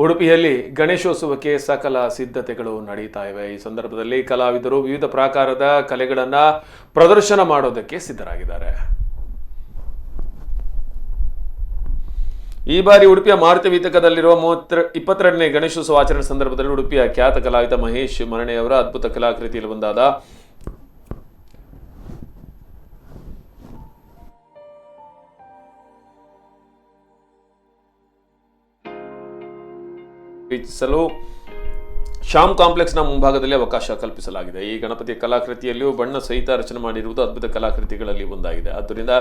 ಉಡುಪಿಯಲ್ಲಿ ಗಣೇಶೋತ್ಸವಕ್ಕೆ ಸಕಲ ಸಿದ್ಧತೆಗಳು ನಡೀತಾ ಇವೆ. ಈ ಸಂದರ್ಭದಲ್ಲಿ ಕಲಾವಿದರು ವಿವಿಧ ಪ್ರಕಾರದ ಕಲೆಗಳನ್ನು ಪ್ರದರ್ಶನ ಮಾಡೋದಕ್ಕೆ ಸಿದ್ಧರಾಗಿದ್ದಾರೆ. ಈ ಬಾರಿ ಉಡುಪಿಯ ಮಾರುತಿ ವೀತಕದಲ್ಲಿರುವ 22ನೇ ಗಣೇಶೋತ್ಸವ ಆಚರಣೆ ಸಂದರ್ಭದಲ್ಲಿ ಉಡುಪಿಯ ಖ್ಯಾತ ಕಲಾವಿದ ಮಹೇಶ್ ಮರಣೆಯವರ ಅದ್ಭುತ ಕಲಾಕೃತಿಯಲ್ಲಿ ಒಂದಾದ ವೀಕ್ಷಿಸಲು ಶ್ಯಾಮ್ ಕಾಂಪ್ಲೆಕ್ಸ್ನ ಮುಂಭಾಗದಲ್ಲಿ ಅವಕಾಶ ಕಲ್ಪಿಸಲಾಗಿದೆ. ಈ ಗಣಪತಿಯ ಕಲಾಕೃತಿಯಲ್ಲಿಯೂ ಬಣ್ಣ ಸಹಿತ ರಚನೆ ಮಾಡಿರುವುದು ಅದ್ಭುತ ಕಲಾಕೃತಿಗಳಲ್ಲಿ ಒಂದಾಗಿದೆ. ಆದ್ದರಿಂದ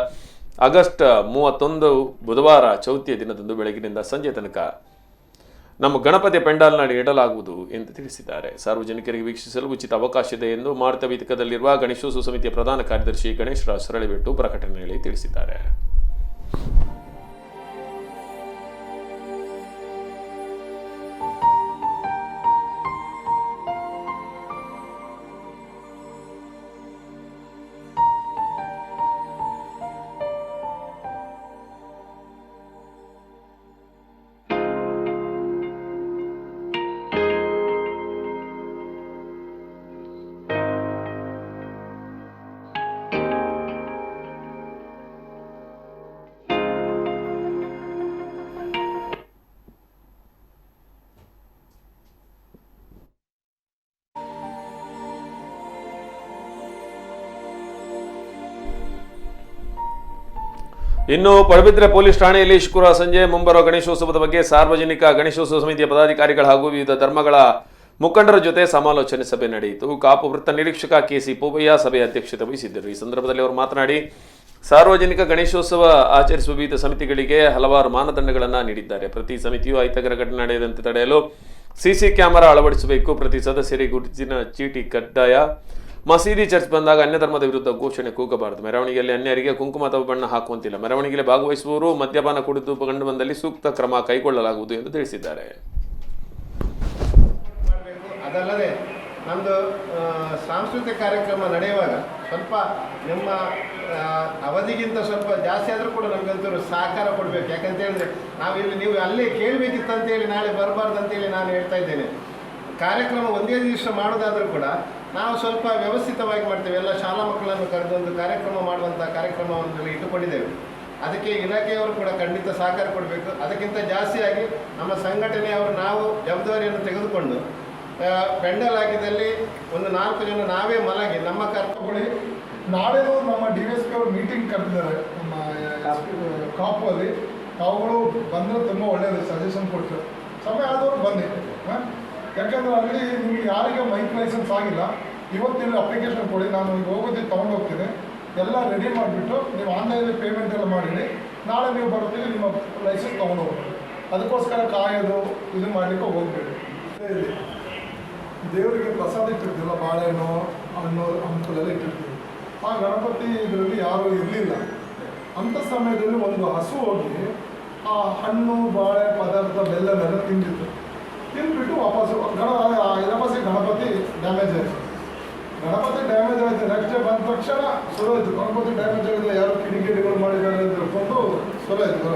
ಆಗಸ್ಟ್ 31 ಬುಧವಾರ ಚೌತಿಯ ದಿನದಂದು ಬೆಳಗಿನಿಂದ ಸಂಜೆ ತನಕ ನಮ್ಮ ಗಣಪತಿಯ ಪೆಂಡಾಲ್ನಲ್ಲಿ ಇಡಲಾಗುವುದು ಎಂದು ತಿಳಿಸಿದ್ದಾರೆ. ಸಾರ್ವಜನಿಕರಿಗೆ ವೀಕ್ಷಿಸಲು ಉಚಿತ ಅವಕಾಶ ಇದೆ ಎಂದು ಮಾರುತಿ ವೀತಕದಲ್ಲಿರುವ ಗಣೇಶೋತ್ಸವ ಸಮಿತಿಯ ಪ್ರಧಾನ ಕಾರ್ಯದರ್ಶಿ ಗಣೇಶ್ ರಾಜ್ ಸರಳಿಬೆಟ್ಟು ಪ್ರಕಟಣೆಯಲ್ಲಿ ತಿಳಿಸಿದ್ದಾರೆ. ಇನ್ನು ಪಡುಬಿದ್ರೆ ಪೊಲೀಸ್ ಠಾಣೆಯಲ್ಲಿ ಶುಕ್ರವಾರ ಸಂಜೆ ಮುಂಬರುವ ಗಣೇಶೋತ್ಸವದ ಬಗ್ಗೆ ಸಾರ್ವಜನಿಕ ಗಣೇಶೋತ್ಸವ ಸಮಿತಿಯ ಪದಾಧಿಕಾರಿಗಳು ಹಾಗೂ ವಿವಿಧ ಧರ್ಮಗಳ ಮುಖಂಡರ ಜೊತೆ ಸಮಾಲೋಚನೆ ಸಭೆ ನಡೆಯಿತು. ಕಾಪು ವೃತ್ತ ನಿರೀಕ್ಷಕ ಕೆಸಿ ಪೂಬಯ್ಯ ಸಭೆಯ ಅಧ್ಯಕ್ಷತೆ ವಹಿಸಿದ್ದರು. ಈ ಸಂದರ್ಭದಲ್ಲಿ ಅವರು ಮಾತನಾಡಿ, ಸಾರ್ವಜನಿಕ ಗಣೇಶೋತ್ಸವ ಆಚರಿಸುವ ವಿವಿಧ ಸಮಿತಿಗಳಿಗೆ ಹಲವಾರು ಮಾನದಂಡಗಳನ್ನು ನೀಡಿದ್ದಾರೆ. ಪ್ರತಿ ಸಮಿತಿಯು ಅಹಿತಕರ ಘಟನೆ ನಡೆಯದಂತೆ ತಡೆಯಲು ಸಿಸಿ ಕ್ಯಾಮೆರಾ ಅಳವಡಿಸಬೇಕು. ಪ್ರತಿ ಸದಸ್ಯರಿಗೆ ಗುರುತಿನ ಚೀಟಿ ಕಡ್ಡಾಯ. ಮಸೀದಿ ಚರ್ಚ್ ಬಂದಾಗ ಅನ್ಯ ಧರ್ಮದ ವಿರುದ್ಧ ಘೋಷಣೆ ಕೂಗಬಾರದು. ಮೆರವಣಿಗೆಯಲ್ಲಿ ಅನ್ಯರಿಗೆ ಕುಂಕುಮ ಅಥವಾ ಬಣ್ಣ ಹಾಕುವಂತಿಲ್ಲ. ಮೆರವಣಿಗೆಯಲ್ಲಿ ಭಾಗವಹಿಸುವವರು ಮದ್ಯಪಾನ ಕುಡಿದು ಕಂಡು ಬಂದಲ್ಲಿ ಸೂಕ್ತ ಕ್ರಮ ಕೈಗೊಳ್ಳಲಾಗುವುದು ಎಂದು ತಿಳಿಸಿದ್ದಾರೆ. ಅದಲ್ಲದೆ ನಮ್ಮದು ಸಾಂಸ್ಕೃತಿಕ ಕಾರ್ಯಕ್ರಮ ನಡೆಯುವಾಗ ಸ್ವಲ್ಪ ನಿಮ್ಮ ಅವಧಿಗಿಂತ ಸ್ವಲ್ಪ ಜಾಸ್ತಿ ಆದರೂ ಕೂಡ ನಮಗಂತೂ ಸಹಕಾರ ಕೊಡಬೇಕು. ಯಾಕಂತ ಹೇಳಿದ್ರೆ ನಾವಿಲ್ಲಿ ನೀವು ಅಲ್ಲೇ ಕೇಳಬೇಕಿತ್ತು ಅಂತೇಳಿ ನಾಳೆ ಬರಬಾರ್ದು ಅಂತೇಳಿ ನಾನು ಹೇಳ್ತಾ ಇದ್ದೇನೆ. ಕಾರ್ಯಕ್ರಮ ಒಂದೇ ದಿವಸ ಮಾಡೋದಾದರೂ ಕೂಡ ನಾವು ಸ್ವಲ್ಪ ವ್ಯವಸ್ಥಿತವಾಗಿ ಮಾಡ್ತೇವೆ. ಎಲ್ಲ ಶಾಲಾ ಮಕ್ಕಳನ್ನು ಕರೆದು ಒಂದು ಕಾರ್ಯಕ್ರಮ ಮಾಡುವಂಥ ಕಾರ್ಯಕ್ರಮವನ್ನು ಇಟ್ಟುಕೊಂಡಿದ್ದೇವೆ. ಅದಕ್ಕೆ ಇಲಾಖೆಯವರು ಕೂಡ ಖಂಡಿತ ಸಹಕಾರ ಕೊಡಬೇಕು. ಅದಕ್ಕಿಂತ ಜಾಸ್ತಿಯಾಗಿ ನಮ್ಮ ಸಂಘಟನೆಯವರು ನಾವು ಜವಾಬ್ದಾರಿಯನ್ನು ತೆಗೆದುಕೊಂಡು ಪೆಂಡಲ್ ಆಗಿದ್ದಲ್ಲಿ ಒಂದು 4 ಜನ ನಾವೇ ಮಲಗಿ ನಮ್ಮ ಕರ್ತವ್ಯ. ನಾಳೆನೂ ನಮ್ಮ DSP ಅವರು ಮೀಟಿಂಗ್ ಕರೆದಿದ್ದಾರೆ ನಮ್ಮ ಕಾಪಲ್ಲಿ. ತಾವುಗಳು ಬಂದರೆ ತುಂಬ ಒಳ್ಳೆಯದು, ಸಜೆಷನ್ ಕೊಟ್ಟರು. ಸಮಯ ಆದವರು ಬನ್ನಿ. ಯಾಕಂದರೆ ಅಲ್ಲಿ ನಿಮ್ಗೆ ಯಾರಿಗೆ ಮೈಕ್ ಲೈಸೆನ್ಸ್ ಆಗಿಲ್ಲ, ಇವತ್ತಿನ ಅಪ್ಲಿಕೇಶನ್ ಕೊಡಿ, ನಾನು ಈಗ ಹೋಗೋದಕ್ಕೆ ತೊಗೊಂಡು ಹೋಗ್ತೀನಿ. ಎಲ್ಲ ರೆಡಿ ಮಾಡಿಬಿಟ್ಟು ನೀವು ಆನ್ಲೈನಲ್ಲಿ ಪೇಮೆಂಟ್ ಎಲ್ಲ ಮಾಡಿಡಿ. ನಾಳೆ ನೀವು ಬರೋದಿಗೆ ನಿಮ್ಮ ಲೈಸೆನ್ಸ್ ತೊಗೊಂಡು ಹೋಗ್ತೀವಿ. ಅದಕ್ಕೋಸ್ಕರ ಕಾಯೋದು ಇದು ಮಾಡಲಿಕ್ಕೆ ಹೋಗ್ಬೇಡಿ. ದೇವರಿಗೆ ಪ್ರಸಾದ ಇಟ್ಟಿರ್ತೀವಲ್ಲ, ಬಾಳೆಹಣ್ಣು, ಹಣ್ಣು, ಹಂಪಲೆಲ್ಲ ಇಟ್ಟಿರ್ತೀವಿ. ಆ ಗಣಪತಿ ಇದರಲ್ಲಿ ಯಾರೂ ಇರಲಿಲ್ಲ. ಅಂಥ ಸಮಯದಲ್ಲಿ ಒಂದು ಹಸು ಹೋಗಿ ಆ ಹಣ್ಣು, ಬಾಳೆ ಪದಾರ್ಥ, ಬೆಲ್ಲನೆಲ್ಲ ತಿಂದ್ಬಿಟ್ಟು ವಾಪಸ್ಸು ಗಣಪತಿ ಡ್ಯಾಮೇಜ್ ಆಯಿತು. ನೆಕ್ಸ್ಟ್ ಡೇ ಬಂದ ತಕ್ಷಣ ಸುರೋಯ್ತು. ಗಣಪತಿ ಡ್ಯಾಮೇಜ್ ಆಗಿದೆ, ಯಾರು ಕಿಡಿಗೇಡಿಗಳು ಮಾಡಿದ್ದಾರೆ ಅಂತ ಹೇಳ್ಕೊಂಡು ಸುರೋಯ್ತು.